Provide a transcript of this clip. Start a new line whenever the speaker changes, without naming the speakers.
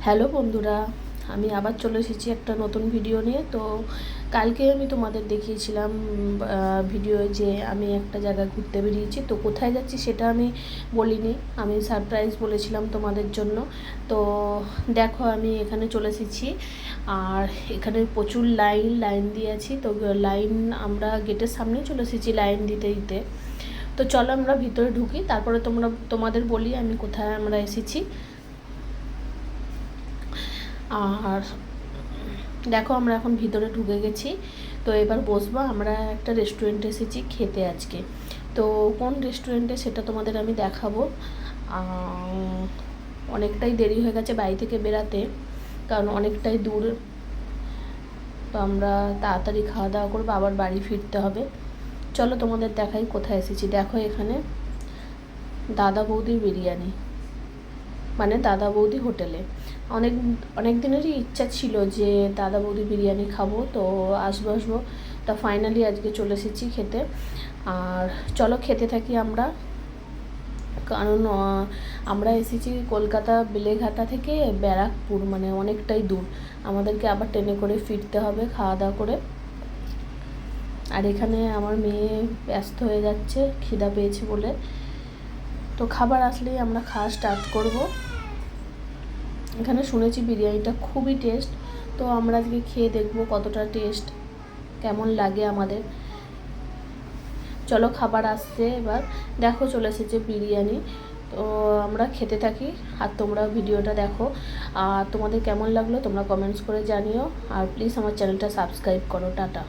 Hello বন্ধুরা, আমি আবার চলে এসেছি একটা নতুন ভিডিও নিয়ে। তো কালকে আমি তোমাদের দেখিয়েছিলাম ভিডিও যে আমি একটা জায়গায় ঘুরতে বেরিয়েছি। তো কোথায় যাচ্ছি সেটা আমি বলিনি, আমি সারপ্রাইজ বলেছিলাম তোমাদের জন্য। তো দেখো আমি এখানে চলে এসেছি, আর এখানে প্রচুর লাইন দিয়ে আছি। তো লাইন আমরা গেটের সামনেই চলে এসেছি লাইন দিতে দিতে। তো চলো আমরা ভিতরে ঢুকি, তারপরে তোমাদের বলি আমি কোথায় আমরা এসেছি। আর দেখো আমরা এখন ভিতরে ঢুকে গেছি। তো এবার বসবো, আমরা একটা রেস্টুরেন্টে এসেছি খেতে আজকে। তো কোন রেস্টুরেন্টে সেটা তোমাদের আমি দেখাবো। অনেকটাই দেরি হয়ে গেছে বাড়ি থেকে বেরাতে, কারণ অনেকটাই দূর। তো আমরা তাড়াতাড়ি খাওয়া দাওয়া করবো, আবার বাড়ি ফিরতে হবে। চলো তোমাদের দেখাই কোথায় এসেছি। দেখো এখানে দাদা বৌদির বিরিয়ানি, মানে দাদা বৌদি হোটেলে। অনেক দিনেরই ইচ্ছা ছিল যে দাদা বৌদি বিরিয়ানি খাবো, তো আসবো। তা ফাইনালি আজকে চলে এসেছি খেতে। আর চলো খেতে থাকি আমরা, কারণ আমরা এসেছি কলকাতা বেলেঘাটা থেকে ব্যারাকপুর, মানে অনেকটাই দূর। আমাদেরকে আবার ট্রেনে করে ফিরতে হবে খাওয়া দাওয়া করে। আর এখানে আমার মেয়ে ব্যস্ত হয়ে যাচ্ছে খিদা পেয়েছে বলে। তো খাবার আসলেই আমরা খাওয়া স্টার্ট করব। এখানে শুনেছি বিরিয়ানিটা খুবই টেস্ট, তো আমরা আজকে খেয়ে দেখব কতটা টেস্ট, কেমন লাগে আমাদের। চলো খাবার আসছে এবার। দেখো চলে এসেছে বিরিয়ানি। তো আমরা খেতে থাকি, আর তোমরা ভিডিওটা দেখো। আর তোমাদের কেমন লাগলো তোমরা কমেন্টস করে জানিও, আর প্লিজ আমার চ্যানেলটা সাবস্ক্রাইব করো। টাটা।